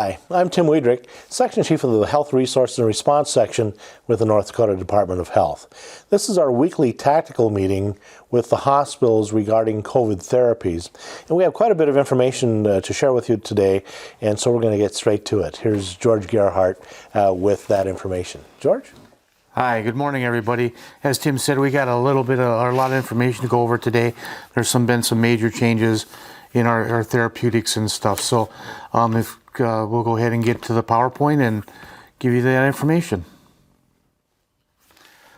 Hi, I'm Tim Wiedrich, Section Chief of the Health Resource and Response Section with the North Dakota Department of Health. This is our weekly tactical meeting with the hospitals regarding COVID therapies. And we have quite a bit of information to share with you today, and so we're going to get straight to it. Here's George Gerhardt with that information. George? Hi, good morning, everybody. As Tim said, we got a lot of information to go over today. There's been some major changes in our therapeutics and stuff. So we'll go ahead and get to the PowerPoint and give you that information.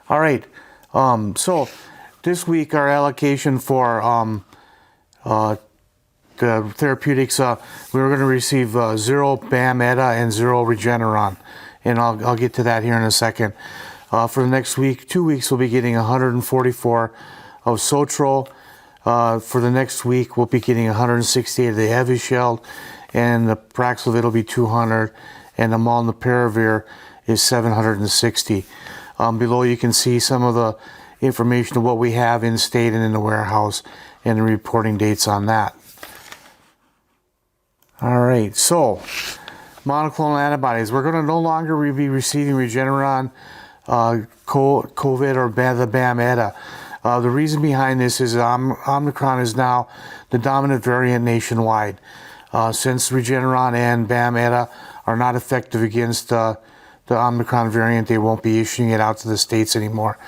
All right. So this week our allocation for the therapeutics, we were going to receive 0 BAM-ETA and 0 Regeneron, and I'll get to that here in a second. For the next week, 2 weeks, we'll be getting 144 of Sotro. For the next week, we'll be getting 168 of the Evusheld, and the Paxlovid will be 200, and the Molnupiravir is 760. Below, you can see some of the information of what we have in state and in the warehouse, and the reporting dates on that. All right, so monoclonal antibodies. We're going to no longer be receiving Regeneron, COVID, or the BAM-ETA. The reason behind this is Omicron is now the dominant variant nationwide. Since Regeneron and BAM-ETA are not effective against the Omicron variant, they won't be issuing it out to the states anymore.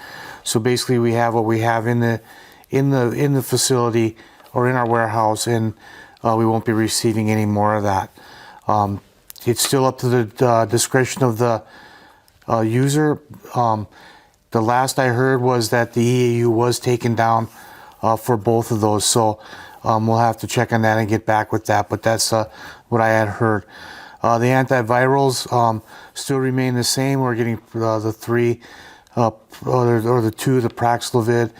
So basically, we have what we have in the facility or in our warehouse, and we won't be receiving any more of that. It's still up to the discretion of the user. The last I heard was that the EAU was taken down for both of those, so we'll have to check on that and get back with that, but that's what I had heard. The antivirals still remain the same. We're getting the 3, or the 2, the Paxlovid,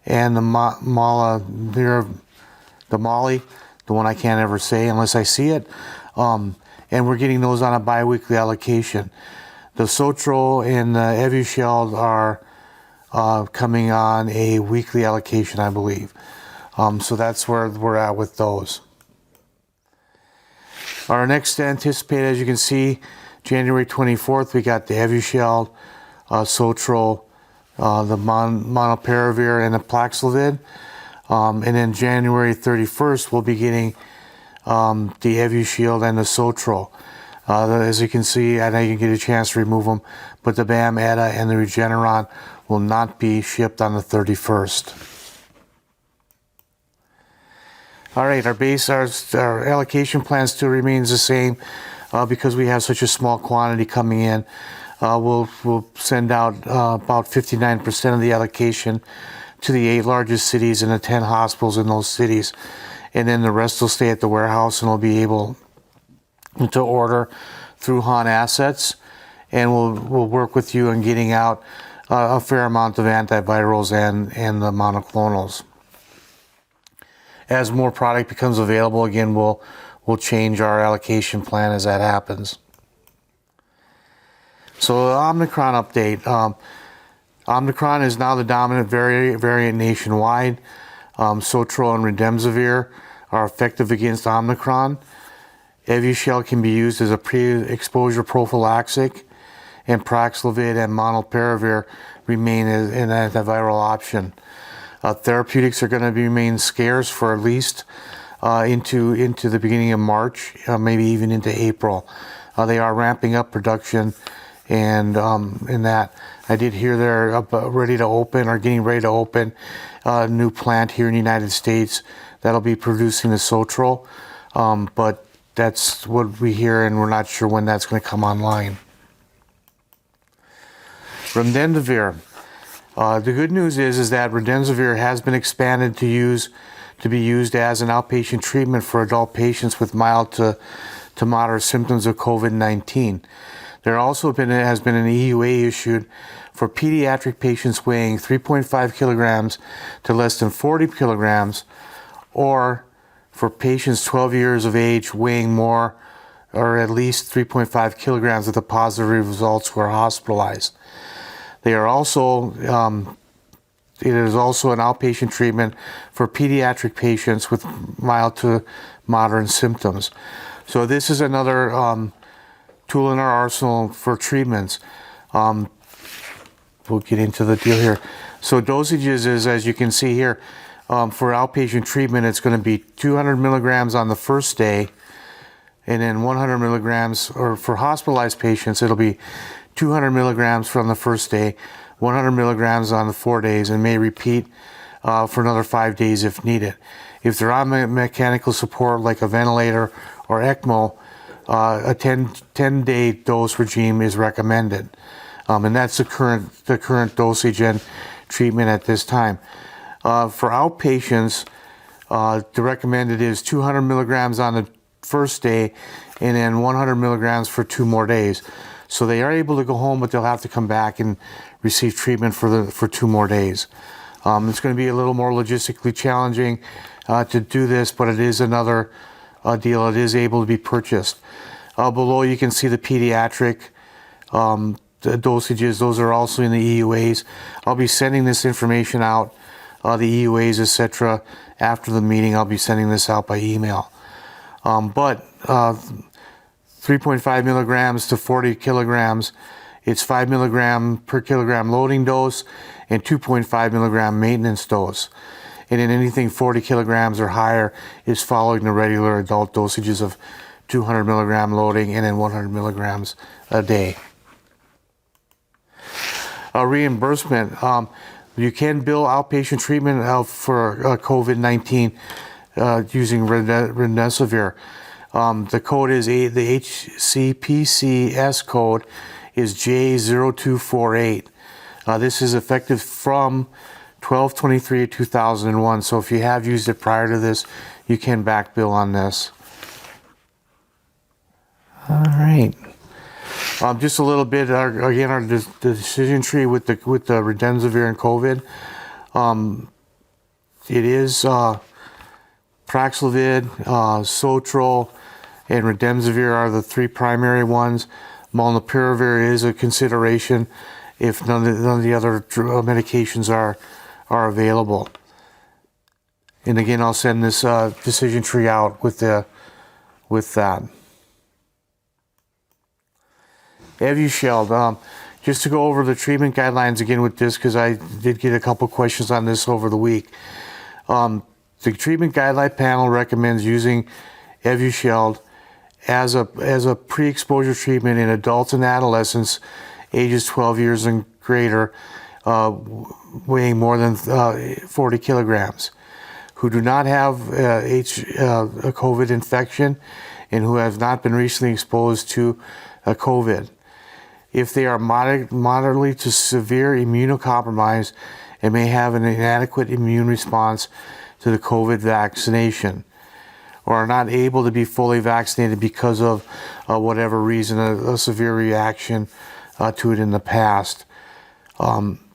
and the Molly, the one I can't ever say unless I see it, and we're getting those on a bi-weekly allocation. The Sotro and the Evusheld are coming on a weekly allocation, I believe. So that's where we're at with those. Our next anticipated, as you can see, January 24th, we got the Evusheld, Sotro, the Molnupiravir, and the Paxlovid. And then January 31st, we'll be getting the Evusheld and the Sotro. As you can see, I know you can get a chance to remove them, but the BAM-ETA and the Regeneron will not be shipped on the 31st. All right, our allocation plan still remains the same because we have such a small quantity coming in. We'll send out about 59% of the allocation to the 8 largest cities and the 10 hospitals in those cities, and then the rest will stay at the warehouse, and we'll be able to order through Han Assets, and we'll work with you on getting out a fair amount of antivirals and the monoclonals. As more product becomes available, again, we'll change our allocation plan as that happens. So the Omicron update. Omicron is now the dominant variant nationwide. Sotro and Remdesivir are effective against Omicron. Evusheld can be used as a pre-exposure prophylactic, and Paxlovid and Molnupiravir remain as an antiviral option. Therapeutics are going to remain scarce for at least into the beginning of March, maybe even into April. They are ramping up production, and in that, I did hear they're ready to open or getting ready to open a new plant here in the United States that'll be producing the Sotro, but that's what we hear, and we're not sure when that's going to come online. Remdesivir. The good news is that Remdesivir has been expanded to be used as an outpatient treatment for adult patients with mild to moderate symptoms of COVID-19. There also has been an EUA issued for pediatric patients weighing 3.5 kilograms to less than 40 kilograms, or for patients 12 years of age weighing more or at least 3.5 kilograms with the positive results who are hospitalized. They are also, it is also an outpatient treatment for pediatric patients with mild to moderate symptoms. So this is another tool in our arsenal for treatments. We'll get into the deal here. So dosages is, as you can see here, for outpatient treatment, it's going to be 200 milligrams on the first day, and then 100 milligrams, or for hospitalized patients, it'll be 200 milligrams from the first day, 100 milligrams on the 4 days, and may repeat for another 5 days if needed. If they're on mechanical support like a ventilator or ECMO, a 10-day dose regime is recommended. And that's the current dosage and treatment at this time. For outpatients, the recommended is 200 milligrams on the first day and then 100 milligrams for 2 more days. So they are able to go home, but they'll have to come back and receive treatment for 2 more days. It's going to be a little more logistically challenging to do this, but it is another deal. It is able to be purchased. Below you can see the pediatric the dosages. Those are also in the EUAs. I'll be sending this information out, the EUAs, etc. After the meeting. I'll be sending this out by email. But 3.5 milligrams to 40 kilograms, it's 5 milligram per kilogram loading dose and 2.5 milligram maintenance dose. And then anything 40 kilograms or higher is following the regular adult dosages of 200 milligram loading and then 100 milligrams a day. Reimbursement. You can bill outpatient treatment for COVID-19 using remdesivir. The code is the HCPCS code is J0248. This is effective from 12/23/2001. So if you have used it prior to this, you can back bill on this. All right. Just a little bit, again, our decision tree with the remdesivir and COVID. It is Paxlovid, Sotrol, and remdesivir are the 3 primary ones. Molnupiravir is a consideration if none of the other medications are available. And again, I'll send this decision tree out with that. Evusheld, just to go over the treatment guidelines again with this, because I did get a couple questions on this over the week. The treatment guideline panel recommends using Evusheld as a pre-exposure treatment in adults and adolescents ages 12 years and greater, weighing more than 40 kilograms, who do not have a COVID infection and who have not been recently exposed to COVID. If they are moderately to severe immunocompromised and may have an inadequate immune response to the COVID vaccination, or are not able to be fully vaccinated because of whatever reason, a severe reaction to it in the past.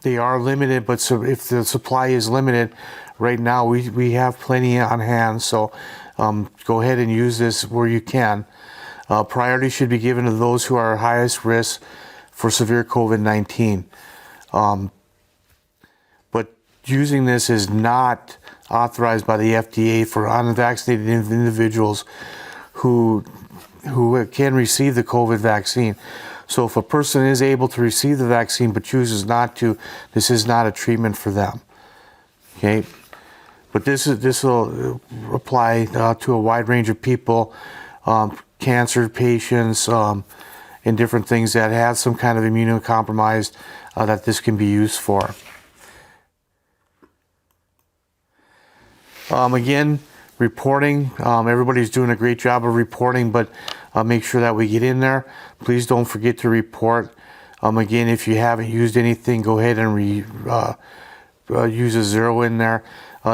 They are limited, but so if the supply is limited, right now we have plenty on hand, so go ahead and use this where you can. Priority should be given to those who are highest risk for severe COVID-19. But using this is not authorized by the FDA for unvaccinated individuals who can receive the COVID vaccine. So if a person is able to receive the vaccine but chooses not to, this is not a treatment for them. Okay, but this will apply to a wide range of people, cancer patients, and different things that have some kind of immunocompromised that this can be used for. Again, reporting. Everybody's doing a great job of reporting, but make sure that we get in there. Please don't forget to report. Again, if you haven't used anything, go ahead and use a 0 in there.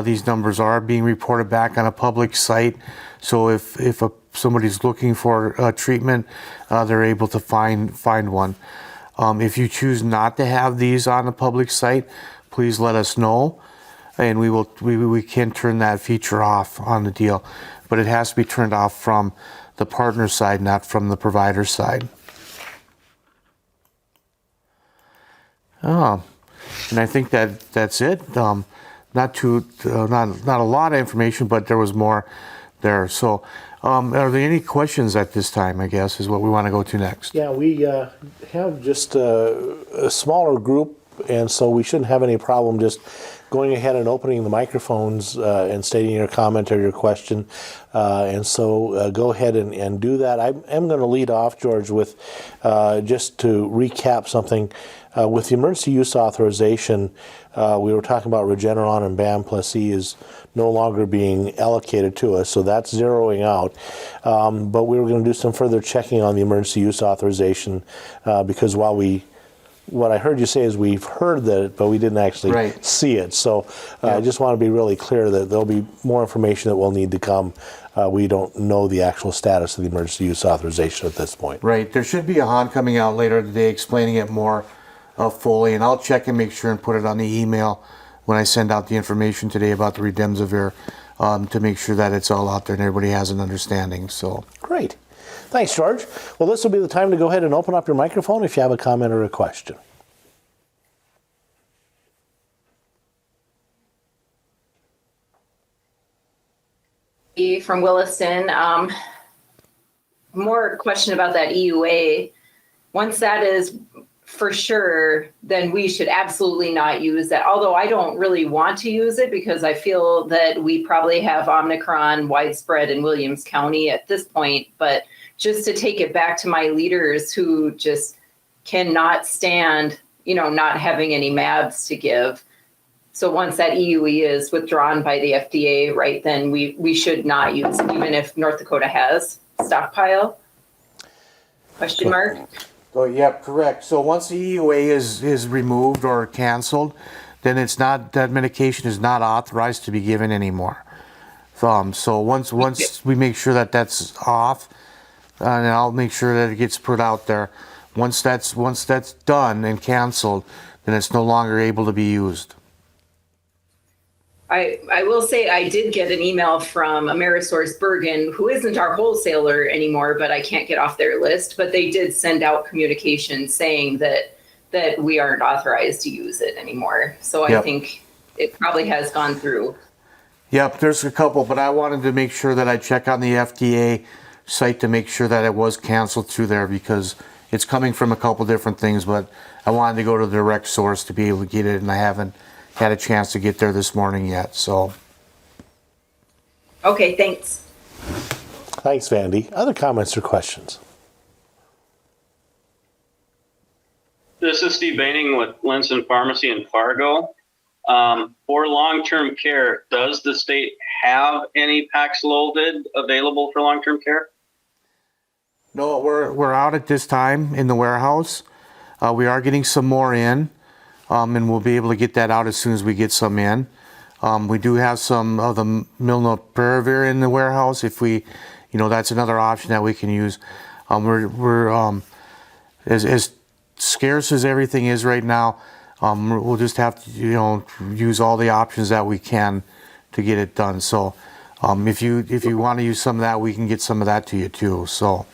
These numbers are being reported back on a public site, so if somebody's looking for treatment, they're able to find one. If you choose not to have these on a public site, please let us know, and we can turn that feature off on the deal, but it has to be turned off from the partner side, not from the provider side. And I think that's it. Not a lot of information, but there was more there. So, are there any questions at this time, I guess, is what we want to go to next. Yeah, we have just a smaller group, and so we shouldn't have any problem just going ahead and opening the microphones and stating your comment or your question. And so go ahead and do that. I am going to lead off, George, with just to recap something. With the emergency use authorization, we were talking about Regeneron and BAM plus E is no longer being allocated to us, so that's zeroing out. But we were going to do some further checking on the emergency use authorization because what I heard you say is we've heard that, but we didn't actually see it. So I just want to be really clear that there'll be more information that will need to come. We don't know the actual status of the emergency use authorization at this point. Right. There should be a HON coming out later today explaining it more fully, and I'll check and make sure and put it on the email when I send out the information today about the Remdesivir to make sure that it's all out there and everybody has an understanding. So great. Thanks, George. Well, this will be the time to go ahead and open up your microphone if you have a comment or a question. From Williston, more question about that EUA. Once that is for sure, then we should absolutely not use that. Although I don't really want to use it because I feel that we probably have Omicron widespread in Williams County at this point. But just to take it back to my leaders who just cannot stand, not having any MABs to give. So once that EUE is withdrawn by the FDA, right, then we should not use it, even if North Dakota has stockpile? Question mark? Oh, yeah, correct. So once the EUA is removed or canceled, then that medication is not authorized to be given anymore. So once we make sure that that's off, and I'll make sure that it gets put out there. Once that's done and canceled, then it's no longer able to be used. I will say I did get an email from Amerisource Bergen, who isn't our wholesaler anymore, but I can't get off their list. But they did send out communication saying that we aren't authorized to use it anymore. So I think it probably has gone through. Yep, there's a couple, but I wanted to make sure that I check on the FDA site to make sure that it was canceled through there because it's coming from a couple different things, but I wanted to go to the direct source to be able to get it, and I haven't had a chance to get there this morning yet, so. Okay, thanks. Thanks, Vandy. Other comments or questions? This is Steve Baining with Linson Pharmacy in Fargo. For long-term care, does the state have any Paxlovid available for long-term care? No, we're out at this time in the warehouse. We are getting some more in. And we'll be able to get that out as soon as we get some in. We do have some of the Milnopiravir in the warehouse. If we, that's another option that we can use. We're as scarce as everything is right now. We'll just have to, use all the options that we can to get it done. So, if you want to use some of that, we can get some of that to you too. So.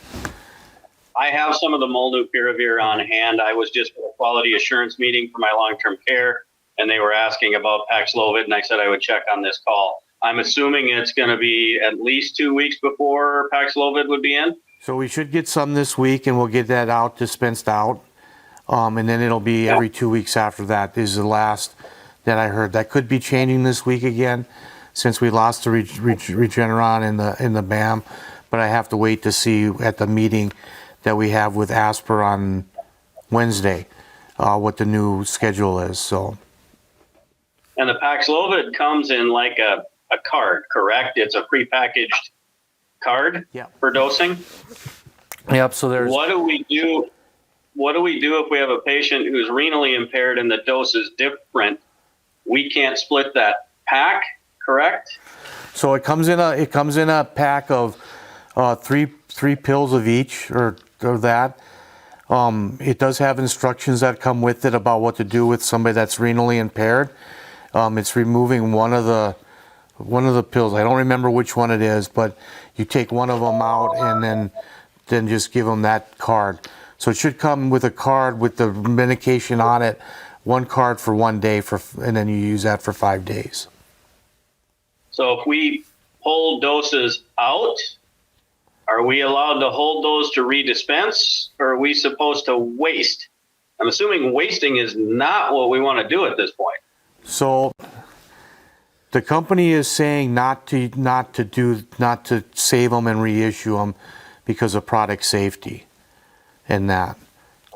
I have some of the Molnupiravir on hand. I was just at a quality assurance meeting for my long-term care, and they were asking about Paxlovid, and I said I would check on this call. I'm assuming it's going to be at least 2 weeks before Paxlovid would be in. So we should get some this week, and we'll get that out, dispensed out, and then it'll be every 2 weeks after that is the last that I heard. That could be changing this week again, since we lost the Regeneron in the BAM, but I have to wait to see at the meeting that we have with Asper on Wednesday, what the new schedule is. So, and the Paxlovid comes in like a card, correct? It's a prepackaged card for dosing. Yep. So there's. What do we do? What do we do if we have a patient who's renally impaired and the dose is different? We can't split that pack, correct? So it comes in a pack of three pills of each or that. It does have instructions that come with it about what to do with somebody that's renally impaired. It's removing one of the pills. I don't remember which one it is, but you take one of them out and then just give them that card. So it should come with a card with the medication on it, one card for 1 day and then you use that for 5 days. So if we pull doses out? Are we allowed to hold those to redispense, or are we supposed to waste? I'm assuming wasting is not what we want to do at this point. So the company is saying not to save them and reissue them because of product safety and that.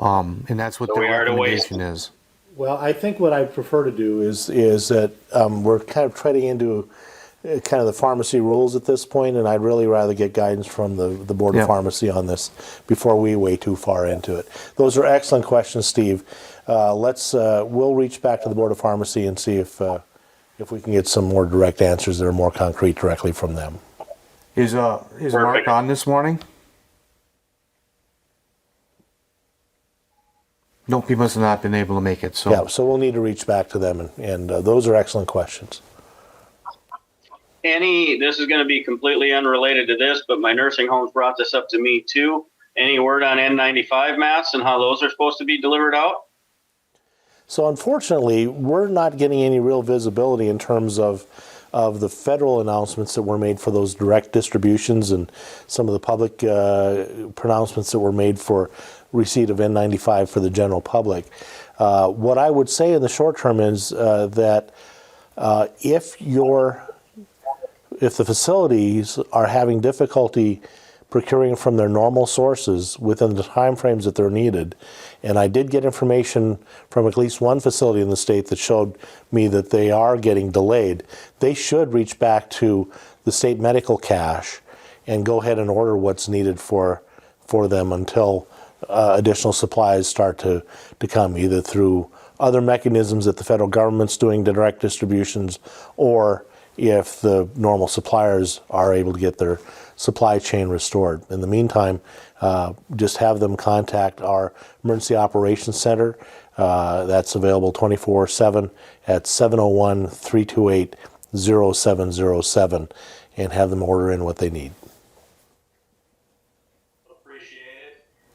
And that's what So the we are to waste. recommendation is. Well, I think what I prefer to do is that we're kind of treading into kind of the pharmacy rules at this point, and I'd really rather get guidance from the Board of Yep. Pharmacy on this before we way too far into it. Those are excellent questions, Steve. We'll reach back to the Board of Pharmacy and see if we can get some more direct answers that are more concrete directly from them. Is Mark on this morning? Nope, he must have not been able to make it. So Yeah, so we'll need to reach back to them, and those are excellent questions. This is going to be completely unrelated to this, but my nursing homes brought this up to me too. Any word on N95 masks and how those are supposed to be delivered out? So unfortunately, we're not getting any real visibility in terms of the federal announcements that were made for those direct distributions and some of the public pronouncements that were made for receipt of N95 for the general public. What I would say in the short term is that if the facilities are having difficulty procuring from their normal sources within the timeframes that they're needed, and I did get information from at least one facility in the state that showed me that they are getting delayed, they should reach back to the state medical cache and go ahead and order what's needed for them until additional supplies start to come, either through other mechanisms that the federal government's doing to direct distributions, or if the normal suppliers are able to get their supply chain restored. In the meantime, just have them contact our Emergency Operations Center. That's available 24/7 at 701-328-0707, and have them order in what they need.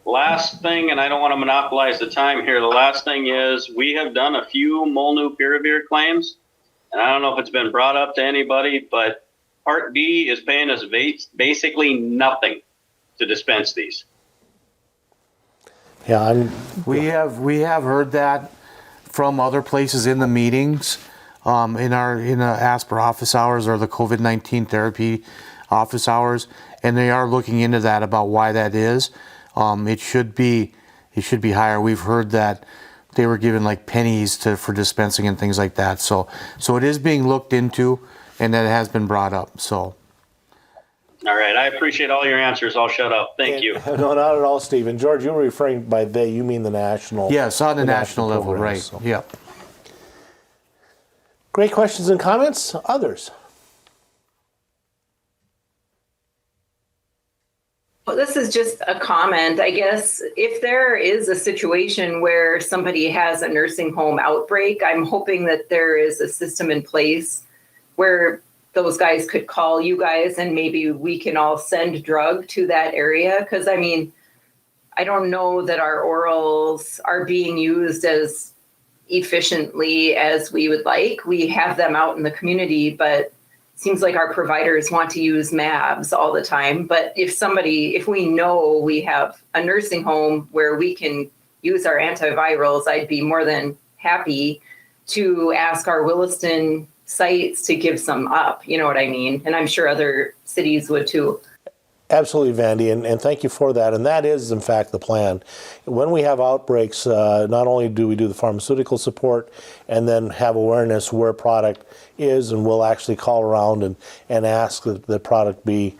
Last thing, and I don't want to monopolize the time here, the last thing is we have done a few molnupiravir claims, and I don't know if it's been brought up to anybody, but Part B is paying us basically nothing to dispense these. Yeah, we have heard that from other places in the meetings, in the ASPR office hours or the COVID-19 therapy office hours, and they are looking into that about why that is. It should be higher. We've heard that they were given like pennies for dispensing and things like that. So it is being looked into, and that has been brought up. So. All right. I appreciate all your answers. I'll shut up. Thank you. No, not at all, Steve. And George, you were referring by they, you mean the national. Yes, on the national level, program, right. So. Yeah. Great questions and comments. Others? Well, this is just a comment. I guess if there is a situation where somebody has a nursing home outbreak, I'm hoping that there is a system in place where those guys could call you guys and maybe we can all send drug to that area. Because, I mean, I don't know that our orals are being used as efficiently as we would like. We have them out in the community, but seems like our providers want to use MABs all the time. But if we know we have a nursing home where we can use our antivirals, I'd be more than happy to ask our Williston sites to give some up. You know what I mean? And I'm sure other cities would too. Absolutely, Vandy, and thank you for that. And that is, in fact, the plan. When we have outbreaks, not only do we do the pharmaceutical support and then have awareness where product is, and we'll actually call around and ask that the product be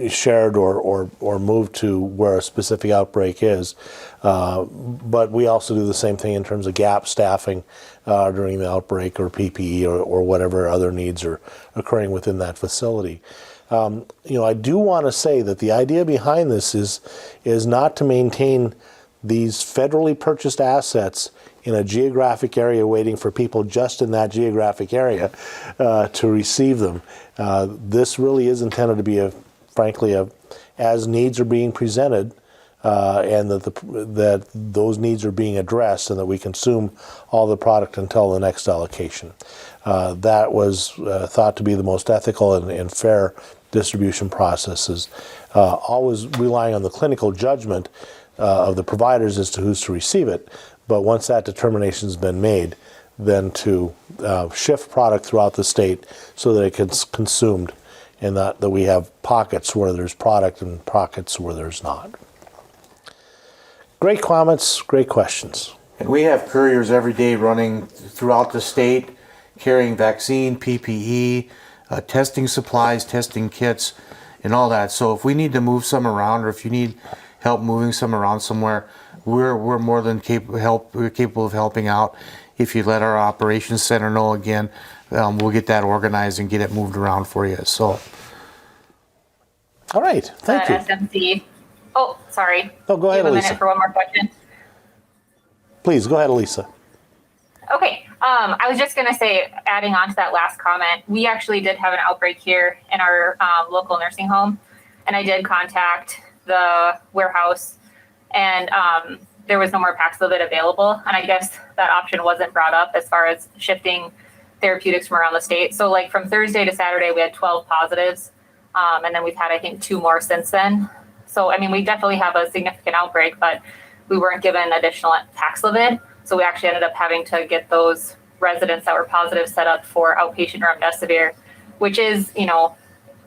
shared or moved to where a specific outbreak is. But we also do the same thing in terms of gap staffing during the outbreak, or PPE, or whatever other needs are occurring within that facility. I do want to say that the idea behind this is not to maintain these federally purchased assets in a geographic area waiting for people just in that geographic area to receive them. This really is intended to be frankly, as needs are being presented, and that those needs are being addressed and that we consume all the product until the next allocation. That was thought to be the most ethical and fair distribution processes, always relying on the clinical judgment of the providers as to who's to receive it. But once that determination has been made, then to shift product throughout the state so that it gets consumed, and that we have pockets where there's product and pockets where there's not. Great comments, great questions. And we have couriers every day running throughout the state, carrying vaccine, PPE, testing supplies, testing kits, and all that. So if we need to move some around, or if you need help moving some around somewhere, we're more than capable of helping out. If you let our operations center know again, we'll get that organized and get it moved around for you. So, all right, thank you. SMC. Oh, sorry. Oh, go ahead, Do you have a Elisa. minute for one more question? Please, go ahead, Elisa. Okay. I was just going to say, adding on to that last comment, we actually did have an outbreak here in our local nursing home, and I did contact the warehouse, and there was no more Paxlovid available, and I guess that option wasn't brought up as far as shifting therapeutics from around the state. So like from Thursday to Saturday, we had 12 positives, and then we've had, I think, 2 more since then. So, I mean, we definitely have a significant outbreak, but we weren't given additional Paxlovid. So we actually ended up having to get those residents that were positive set up for outpatient remdesivir, which is, you know,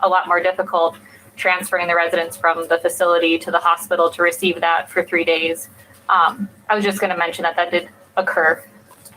a lot more difficult transferring the residents from the facility to the hospital to receive that for 3 days. I was just going to mention that did occur.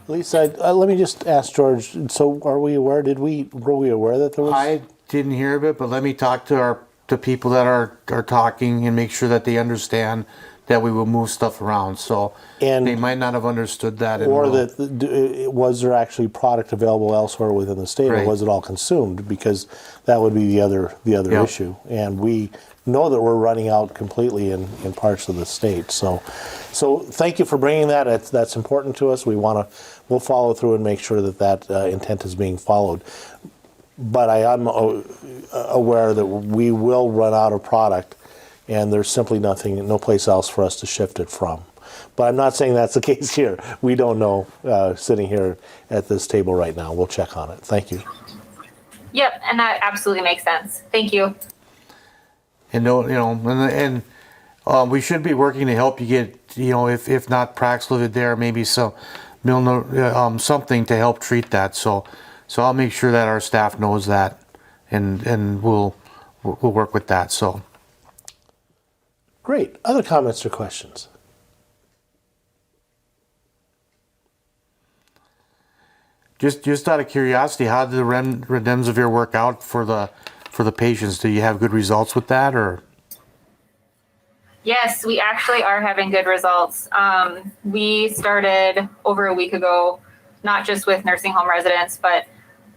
Lisa, let me just ask George, so are we aware, were we aware that there was? I didn't hear of it, but let me talk to the people that are talking and make sure that they understand that we will move stuff around. So And- they might not have understood that. and Or will. that was there actually product available elsewhere within the state, or Right. was it all consumed? Because that would be the other Yep. issue. And we know that we're running out completely in parts of the state. So thank you for bringing that. That's important to us. We'll follow through and make sure that intent is being followed. But I am aware that we will run out of product, and there's simply no place else for us to shift it from. But I'm not saying that's the case here. We don't know sitting here at this table right now. We'll check on it. Thank you. Yep, and that absolutely makes sense. Thank you. And we should be working to help you get, if not Paxlovid there, maybe some something to help treat that. So I'll make sure that our staff knows that, and we'll work with that. So Great. Other comments or questions? just out of curiosity, how did the remdesivir work out for the patients? Do you have good results with that, or? Yes, we actually are having good results. We started over a week ago, not just with nursing home residents, but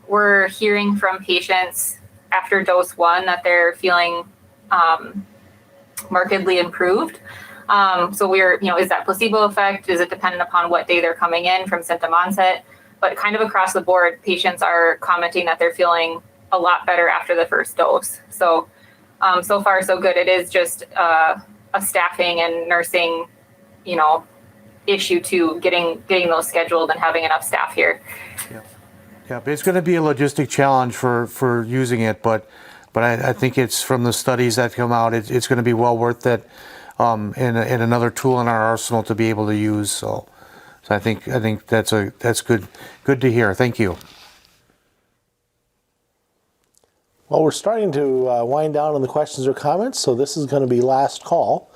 we're hearing from patients after dose 1 that they're feeling markedly improved. So is that placebo effect? Is it dependent upon what day they're coming in from symptom onset? But kind of across the board, patients are commenting that they're feeling a lot better after the first dose. So, so far so good. It is just a staffing and nursing, issue to getting those scheduled and having enough staff here. Yeah, it's going to be a logistic challenge for using it, but I think it's from the studies that come out, it's going to be well worth it, and another tool in our arsenal to be able to use. So I think that's good to hear. Thank you. Well, we're starting to wind down on the questions or comments, so this is going to be last call.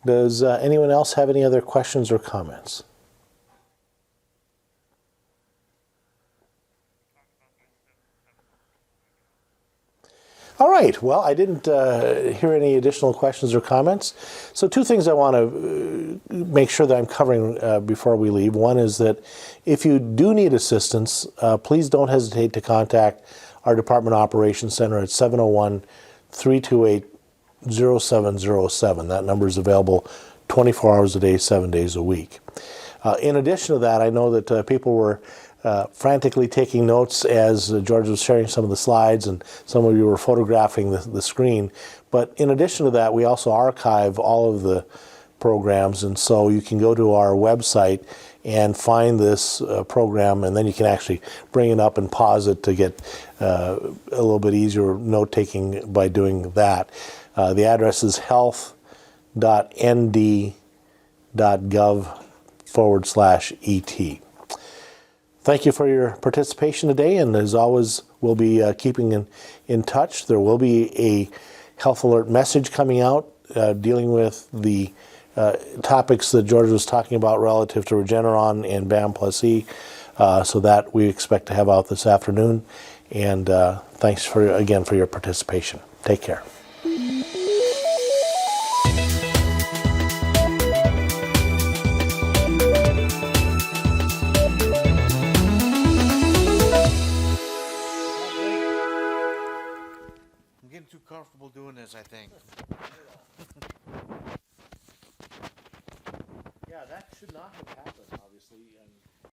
Does anyone else have any other questions or comments? All right. Well, I didn't hear any additional questions or comments. So 2 things I want to make sure that I'm covering before we leave. One is that if you do need assistance, please don't hesitate to contact our Department Operations Center at 701-328-0707. That number is available 24 hours a day, 7 days a week. In addition to that, I know that people were frantically taking notes as George was sharing some of the slides, and some of you were photographing the screen. But in addition to that, we also archive all of the programs, and so you can go to our website and find this program, and then you can actually bring it up and pause it to get a little bit easier note-taking by doing that. The address is health.nd.gov/ET. Thank you for your participation today, and as always, we'll be keeping in touch. There will be a health alert message coming out dealing with the topics that George was talking about relative to Regeneron and BAM+E, so that we expect to have out this afternoon. And thanks again for your participation. Take care. I'm getting too comfortable doing this, I think.